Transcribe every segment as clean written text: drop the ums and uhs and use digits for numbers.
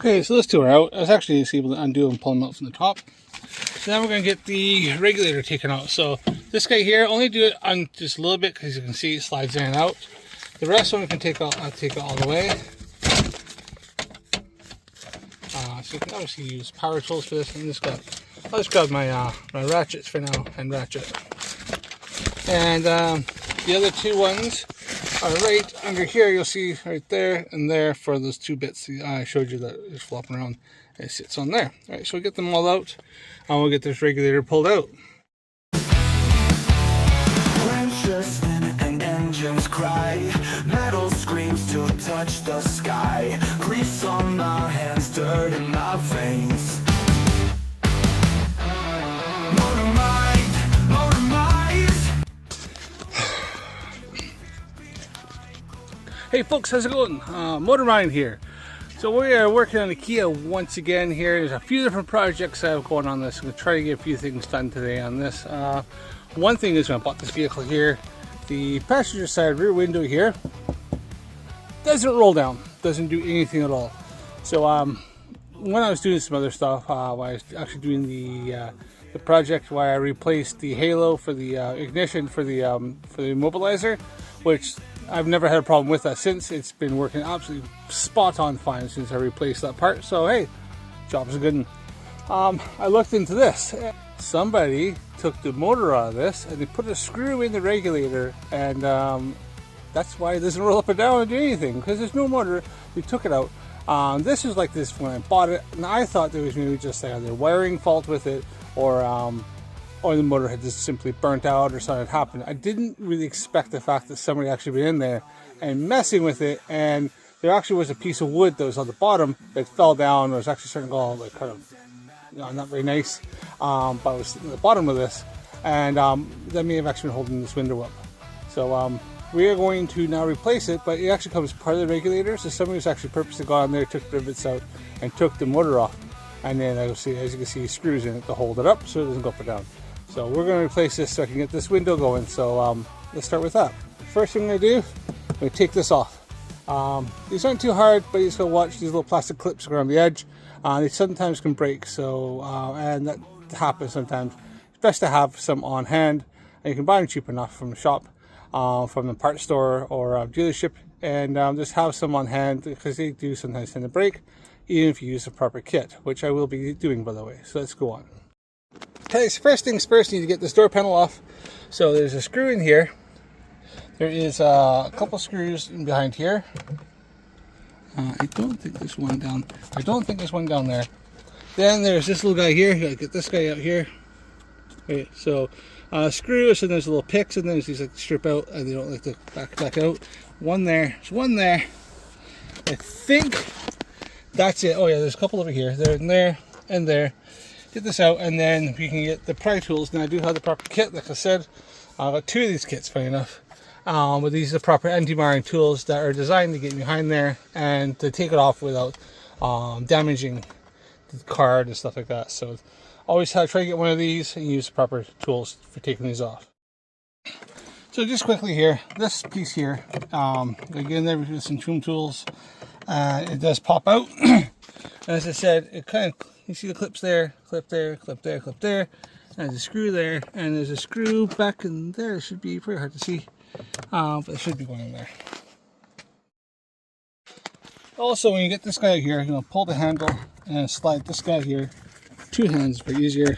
Okay, so those two are out. I was actually able to undo and pull them out from the top. So now we're going to get the regulator taken out. So this guy here, only do it on just a little bit because you can see it slides in and out. The rest one we can take out, I'll take it all the way. So you can obviously use power tools for this. I'll just grab my my ratchets for now and ratchet. And the other two ones are right under here. You'll see right there and there for those two bits I showed you that is flopping around. It sits on there. All right, so we'll get them all out and we'll get this regulator pulled out. And engines cry, metal screams to touch the sky, grease on my hands, dirt in my veins. Hey folks, how's it going? Motor Mind here. So we are working on the Kia once again here. There's a few different projects I have going on this. I'm going to try to get a few things done today on this. One thing is when I bought this vehicle here, the passenger side rear window here doesn't roll down, doesn't do anything at all. So when I was doing some other stuff, when I was actually doing the project where I replaced the halo for the ignition for the immobilizer, which I've never had a problem with that since. It's been working absolutely spot on fine since I replaced that part. So hey, job's a good one. I looked into this. Somebody took the motor out of this and they put a screw in the regulator, and that's why it doesn't roll up and down and do anything, because there's no motor. We took it out. This is like this when I bought it, and I thought there was maybe just like a wiring fault with it, or the motor had just simply burnt out or something had happened. I didn't really expect the fact that somebody actually been in there and messing with it, and there actually was a piece of wood that was on the bottom that fell down. It was actually starting to go like kind of, not very nice, but it was at the bottom of this, and that may have actually been holding this window up. So we are going to now replace it, but it actually comes part of the regulator. So somebody's actually purposely gone there, took the rivets out, and took the motor off, and then as you can see, screws in it to hold it up so it doesn't go up or down. So we're going to replace this so I can get this window going. So let's start with that. First thing I'm going to do, I'm going to take this off. These aren't too hard, but you just got to watch these little plastic clips around the edge. They sometimes can break, so and that happens sometimes. It's best to have some on hand, and you can buy them cheap enough from the shop, from the parts store or dealership, and just have some on hand because they do sometimes tend to break, even if you use the proper kit, which I will be doing, by the way. So let's go on. Okay, so first things first, you need to get this door panel off. So there's a screw in here. There is a couple screws in behind here. I don't think there's one down. I don't think there's one down there. Then there's this little guy here. You gotta get this guy out here. Okay, so screws, and there's little picks, and there's these like strip out, and they don't like to back out. One there. There's one there. I think that's it. Oh yeah, there's a couple over here. There and there and there. Get this out, and then you can get the pry tools. Now I do have the proper kit, like I said. I've got two of these kits, funny enough. But these are the proper anti-marring tools that are designed to get behind there and to take it off without damaging the card and stuff like that. So always try to get one of these and use the proper tools for taking these off. So just quickly here, this piece here, again, there with some trim tools. It does pop out. And as I said, it kind of, you see the clips there, clip there, clip there, clip there. And there's a screw there, and there's a screw back in there. It should be pretty hard to see, but it should be going in there. Also, when you get this guy out here, you're going to pull the handle and slide this guy here. Two hands for easier.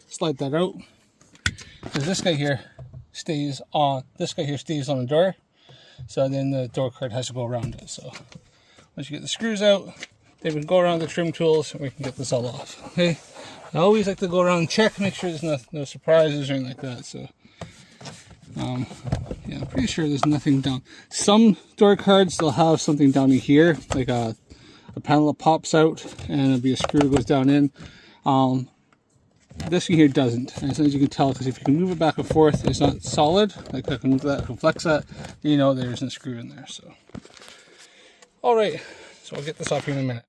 Slide that out. Because this guy here stays on. This guy here stays on the door. So then the door card has to go around it. So once you get the screws out, then we can go around the trim tools and we can get this all off. Okay. I always like to go around and check, make sure there's no surprises or anything like that. So, yeah, I'm pretty sure there's nothing down. Some door cards, they'll have something down in here, like a panel that pops out, and it'll be a screw that goes down in. This one here doesn't, and as you can tell, because if you can move it back and forth, it's not solid. Like I can move that, I can flex that, you know there isn't a screw in there. So, all right, so I'll get this off here in a minute.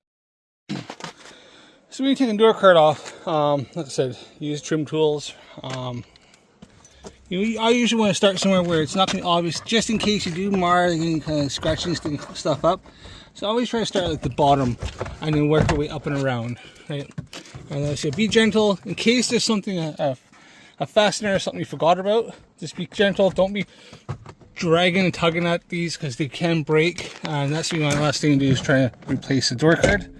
So when you take the door card off, like I said, use trim tools. I usually want to start somewhere where it's not going to be obvious, just in case you do mar any kind of scratching stuff up. So I always try to start at the bottom and then work our way up and around, right? And I say be gentle in case there's something, a fastener or something you forgot about. Just be gentle. Don't be dragging and tugging at these because they can break. And that's my last thing to do is try to replace the door card.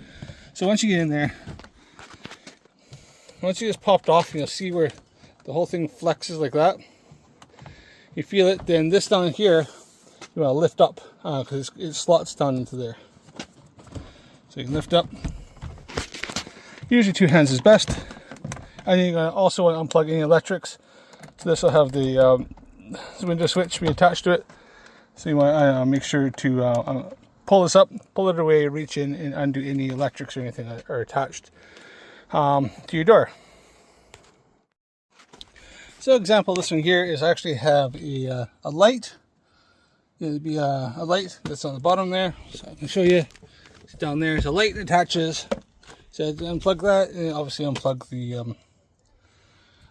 So once you get in there, once you just popped off, you'll see where the whole thing flexes like that. You feel it, then this down here, you want to lift up because it slots down into there. So you can lift up. Usually 2 hands is best. And you also want to unplug any electrics. So this will have the window switch be attached to it. So you want to make sure to pull this up, pull it away, reach in and undo any electrics or anything that are attached to your door. So example, this one here is I actually have a light. It'll be a light that's on the bottom there. So I can show you. It's down there. There's a light that attaches. So unplug that and obviously unplug the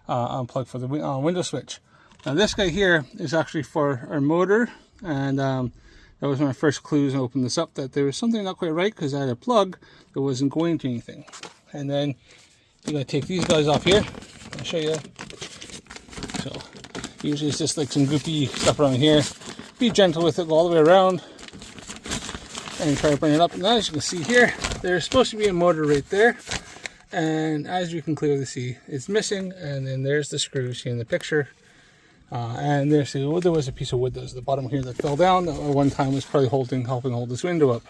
unplug for the window switch. Now this guy here is actually for our motor, and that was my first clues and opened this up, that there was something not quite right because I had a plug that wasn't going to anything. And then you're going to take these guys off here. I'll show you. So usually it's just like some goopy stuff around here. Be gentle with it, go all the way around and try to bring it up. And as you can see here, there's supposed to be a motor right there, and as you can clearly see, it's missing. And then there's the screw see in the picture, and there was a piece of wood that was at the bottom here that fell down that at one time was probably helping hold this window up.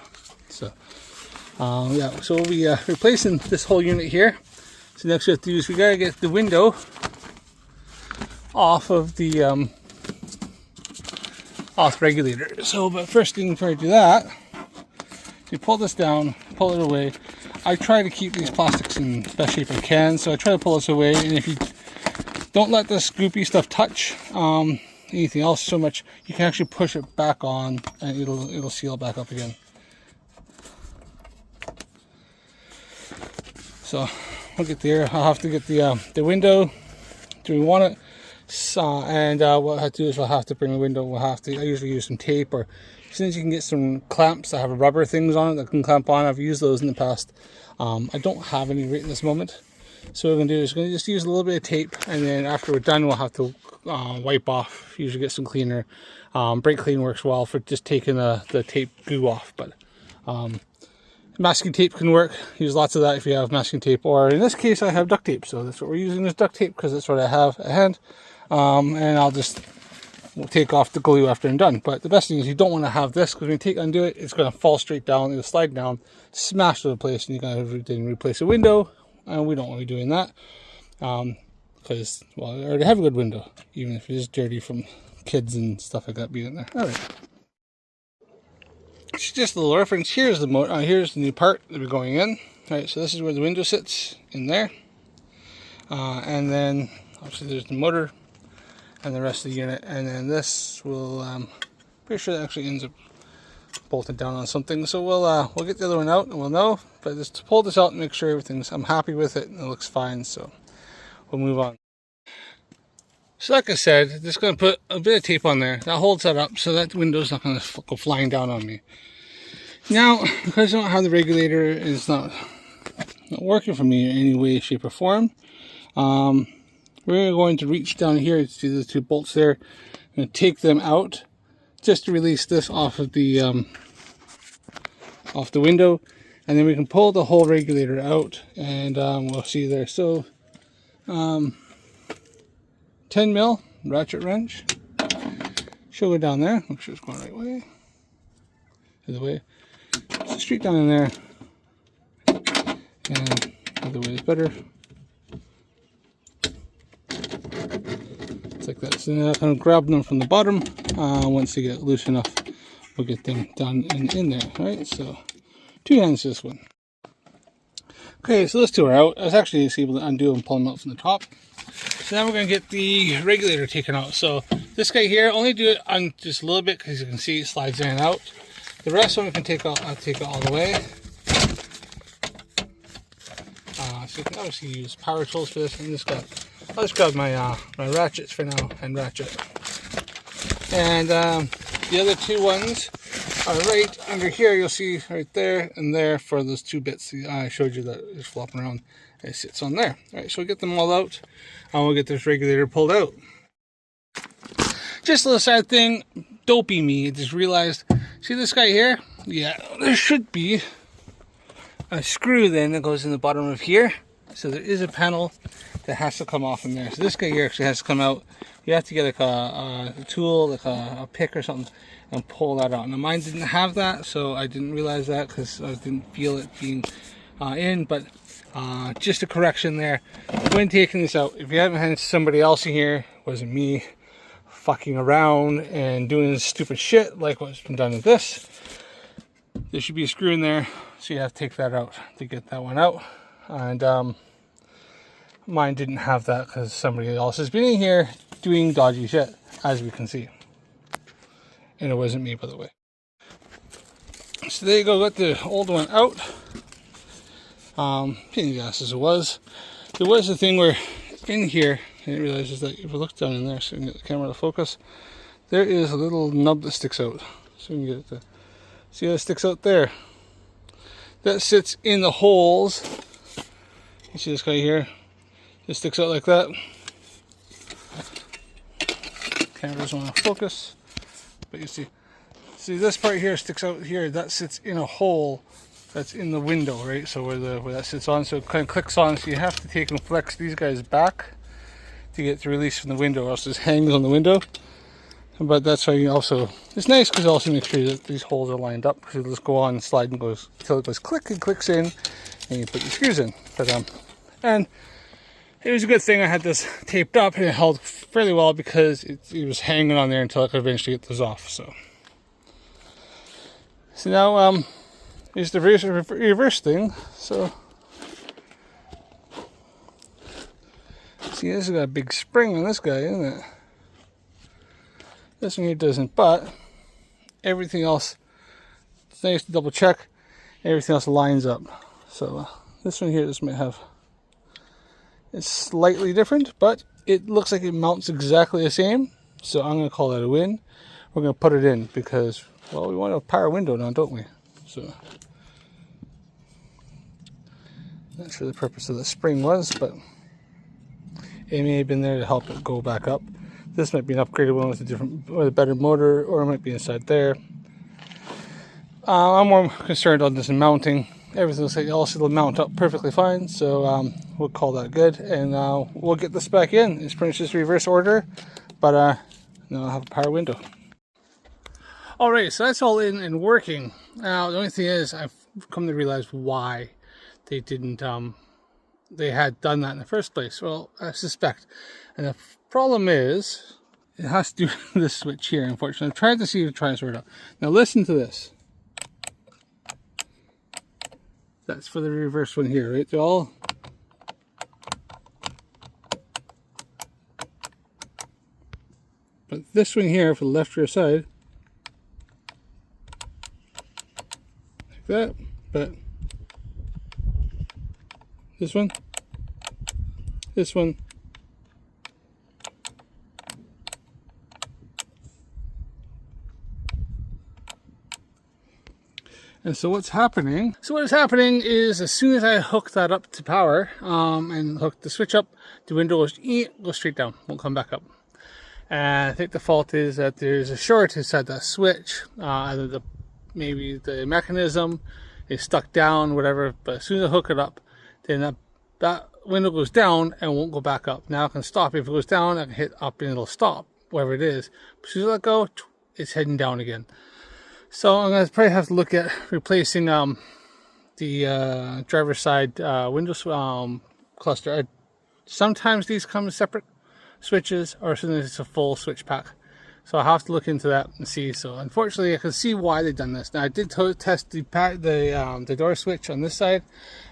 So yeah, so we'll be replacing this whole unit here. So next we have to do is we gotta get the window off of the regulator. So but first thing before I do that, you pull this down, pull it away. I try to keep these plastics in the best shape I can, so I try to pull this away. And if you don't let this goopy stuff touch anything else so much, you can actually push it back on and it'll seal back up again. So we'll get there. I'll have to get the window. Do we want it? And what I have to do is we'll have to bring the window. I usually use some tape, or since you can get some clamps that have rubber things on it that can clamp on. I've used those in the past. I don't have any right in this moment. So what we're going to do is we're going to just use a little bit of tape, and then after we're done we'll have to wipe off. Usually get some cleaner. Brake clean works well for just taking the tape goo off, but masking tape can work. Use lots of that if you have masking tape, or in this case I have duct tape, so that's what we're using, is duct tape, because that's what I have at hand. And we'll take off the glue after I'm done. But the best thing is you don't want to have this, because when you undo it, it's going to fall straight down, it'll slide down, smash to the place, and you're going to then replace a window, and we don't want to be doing that, because, well, I already have a good window, even if it is dirty from kids and stuff like that being in there. Alright. It's just a little reference. Here's the motor. Here's the new part that we're going in. Alright, so this is where the window sits, in there. And then, obviously there's the motor and the rest of the unit, and then this will pretty sure that actually ends up bolted down on something, so we'll get the other one out and we'll know. But just to pull this out and make sure I'm happy with it and it looks fine, so we'll move on. So like I said, just going to put a bit of tape on there that holds that up so that window's not going to go flying down on me. Now, because I don't have the regulator, it's not working for me in any way, shape or form, we're going to reach down here to see the 2 bolts there and take them out just to release this off of the window, and then we can pull the whole regulator out, and we'll see there. So 10 mil ratchet wrench, she'll go down there, make sure it's going the right way, other way, so straight down in there, and other way is better. Like that. So now I'm kind of grabbing them from the bottom. Once they get loose enough, we'll get them done and in there. Right, so 2 hands this one. Okay, so those 2 are out. I was actually able to undo and pull them out from the top. So now we're going to get the regulator taken out. So this guy here, only do it on just a little bit because you can see it slides in and out. The rest of them we can take out. I'll take it all the way. So you can obviously use power tools for this. And just got I'll just grab my my ratchets for now, and ratchet. And the other two ones are right under here. You'll see right there and there for those two bits I showed you that is flopping around. It sits on there. All right, so we'll get them all out, and we'll get this regulator pulled out. Just a little side thing, dopey me, I just realized, see this guy here? Yeah, there should be a screw then that goes in the bottom of here. So there is a panel that has to come off in there. So this guy here actually has to come out. You have to get like a tool, like a pick or something, and pull that out. Now mine didn't have that, so I didn't realize that because I didn't feel it being in, but just a correction there. When taking this out, if you haven't had somebody else in here, it wasn't me, fucking around and doing stupid shit like what's been done with this, there should be a screw in there, so you have to take that out to get that one out. And mine didn't have that because somebody else has been in here doing dodgy shit, as we can see, and it wasn't me, by the way. So there you go, got the old one out. Pain in the ass as it was. There was a thing where in here, I didn't realize, is that if you look down in there, so you can get the camera to focus, there is a little nub that sticks out. So you can get it to see how it sticks out there. That sits in the holes. You see this guy here? It sticks out like that. Camera doesn't want to focus, but you see this part here sticks out here. That sits in a hole that's in the window, right? So where that sits on, so it kind of clicks on. So you have to take and flex these guys back to get the release from the window, or else this hangs on the window. But that's why you also, it's nice because it also makes sure that these holes are lined up, because it'll just go on and slide and goes until it goes click and clicks in, and you put your screws in. But and it was a good thing I had this taped up, and it held fairly well because it was hanging on there until I could eventually get this off. So now is the reverse thing. So see, this has got a big spring on this guy, isn't it? This one here doesn't, but everything else, it's nice to double check, everything else lines up. So this one here, this might have, it's slightly different, but it looks like it mounts exactly the same. So I'm going to call that a win. We're going to put it in because, well, we want a power window now, don't we? So not sure the purpose of the spring was, but it may have been there to help it go back up. This might be an upgraded one with a better motor, or it might be inside there. I'm more concerned on this mounting. Everything else will mount up perfectly fine, so we'll call that good, and we'll get this back in. It's pretty much just reverse order, but now I'll have a power window. Alright, so that's all in and working. Now the only thing is, I've come to realize why they didn't, they had done that in the first place. Well, I suspect, and the problem is, it has to do with this switch here, unfortunately. I've tried to see if try and sort it out. Now listen to this. That's for the reverse one here, right? They're all, but this one here for the left rear side, like that, but this one, and so what's happening? So what is happening is, as soon as I hook that up to power and hook the switch up, the window goes straight down, won't come back up. And I think the fault is that there's a short inside that switch. Either maybe the mechanism is stuck down, whatever. But as soon as I hook it up, then that window goes down and won't go back up. Now I can stop. If it goes down, I can hit up and it'll stop, whatever it is. But as soon as I let go, it's heading down again. So I'm going to probably have to look at replacing the driver's side window cluster. Sometimes these come with separate switches, or sometimes it's a full switch pack. So I'll have to look into that and see. So unfortunately, I can see why they've done this. Now I did test the door switch on this side,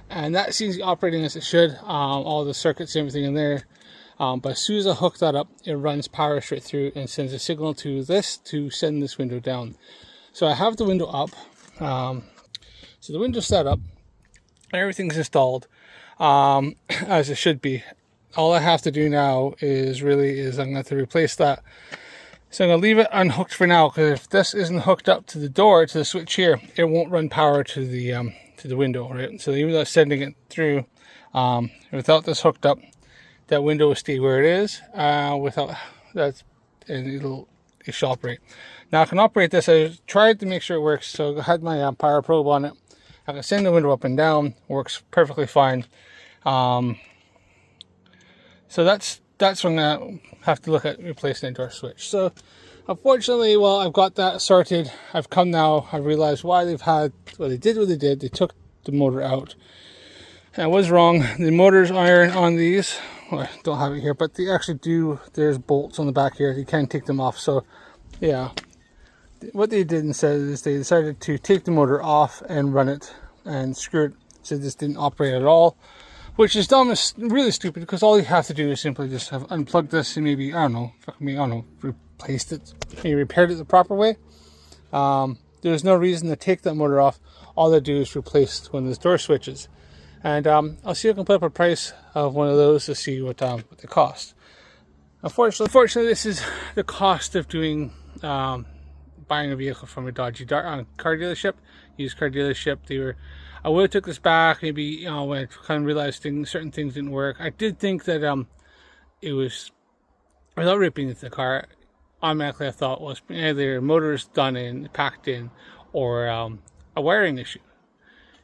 and that seems to be operating as it should. All the circuits and everything in there. But as soon as I hook that up, it runs power straight through and sends a signal to this to send this window down. So I have the window up. So the window's set up. Everything's installed as it should be. all I have to do now is I'm going to have to replace that. So I'm going to leave it unhooked for now, because if this isn't hooked up to the door, to the switch here, it won't run power to the window, right? So even though it's sending it through, without this hooked up, that window will stay where it is. Without that, and it'll operate. Now I can operate this. I tried to make sure it works. So I had my power probe on it. I can send the window up and down. Works perfectly fine. So that's when I have to look at replacing the door switch. So unfortunately, well, I've got that sorted. I've realized why they did what they did. They took the motor out. And I was wrong. The motors aren't on these. Well, I don't have it here, but they actually do. There's bolts on the back here. You can take them off. So yeah, what they did instead is they decided to take the motor off and run it and screw it. So this didn't operate at all, which is dumb. It's really stupid, because all you have to do is simply just have unplugged this and maybe, replaced it, maybe repaired it the proper way. There's no reason to take that motor off. All they do is replace one of the door switches. And I'll see if I can put up a price of one of those to see what they cost. Unfortunately, this is the cost of doing buying a vehicle from a dodgy car dealership, used car dealership. I would have took this back, maybe, when I kind of realized certain things didn't work. I did think that it was, without ripping into the car, automatically I thought was either motors done in, packed in, or a wiring issue.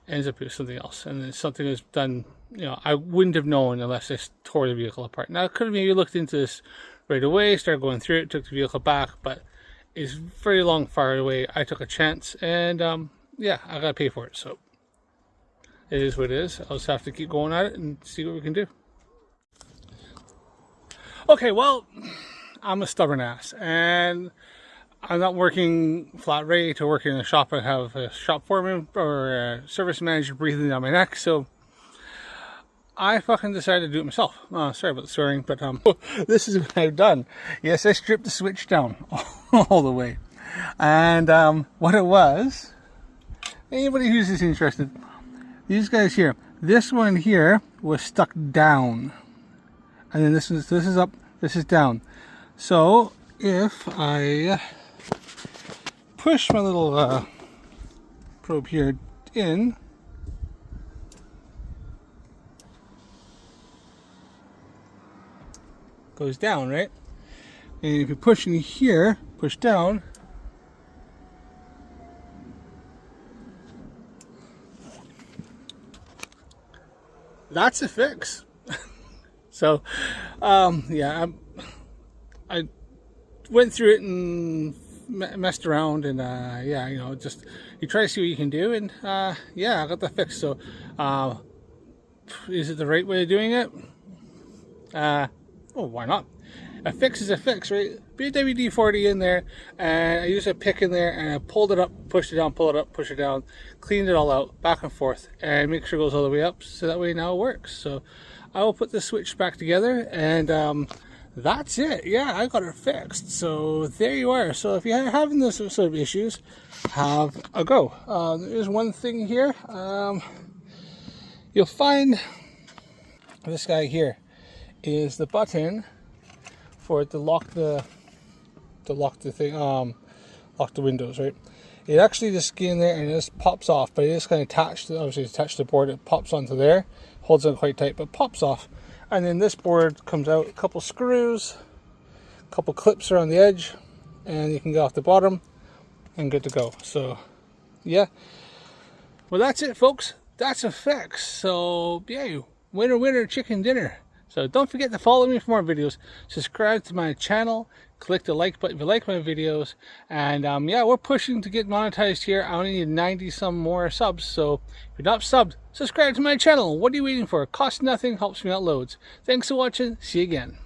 Ends up with something else, and then something was done. I wouldn't have known unless I tore the vehicle apart. Now I could have maybe looked into this right away, started going through it, took the vehicle back, but it's very long far away. I took a chance, and yeah, I gotta pay for it. So it is what it is. I'll just have to keep going at it and see what we can do. Okay, well, I'm a stubborn ass, and I'm not working flat rate or working in a shop. I have a shop foreman or a service manager breathing down my neck, so I fucking decided to do it myself. Sorry about the swearing, but this is what I've done. Yes, I stripped the switch down all the way. And what it was, anybody who's just interested, these guys here, this one here was stuck down. And then this is up, this is down. So if I push my little probe here in, goes down, right? And if you push in here, push down, that's a fix. So yeah, I went through it and messed around, and yeah, just you try to see what you can do, and yeah, I got the fix. So is it the right way of doing it? Well, why not? A fix is a fix, right? Be a WD-40 in there, and I used a pick in there, and I pulled it up, pushed it down, pull it up, push it down, cleaned it all out, back and forth, and make sure it goes all the way up, so that way now it works. So I will put the switch back together, and that's it. Yeah, I got it fixed. So there you are. So if you're having those sort of issues, have a go. There's one thing here. You'll find this guy here is the button for it to lock the thing, lock the windows, right? It actually just gets in there and it just pops off, but it is kind of attached. Obviously, it's attached to the board. It pops onto there, holds on quite tight, but pops off. And then this board comes out, a couple screws, a couple clips around the edge, and you can get off the bottom and good to go. So yeah, well, that's it, folks. That's a fix. So yeah, winner winner chicken dinner. So don't forget to follow me for more videos, subscribe to my channel, click the like button if you like my videos, and yeah, we're pushing to get monetized here. I only need 90 some more subs, so if you're not subbed, subscribe to my channel. What are you waiting for? Costs nothing, helps me out loads. Thanks for watching, see you again.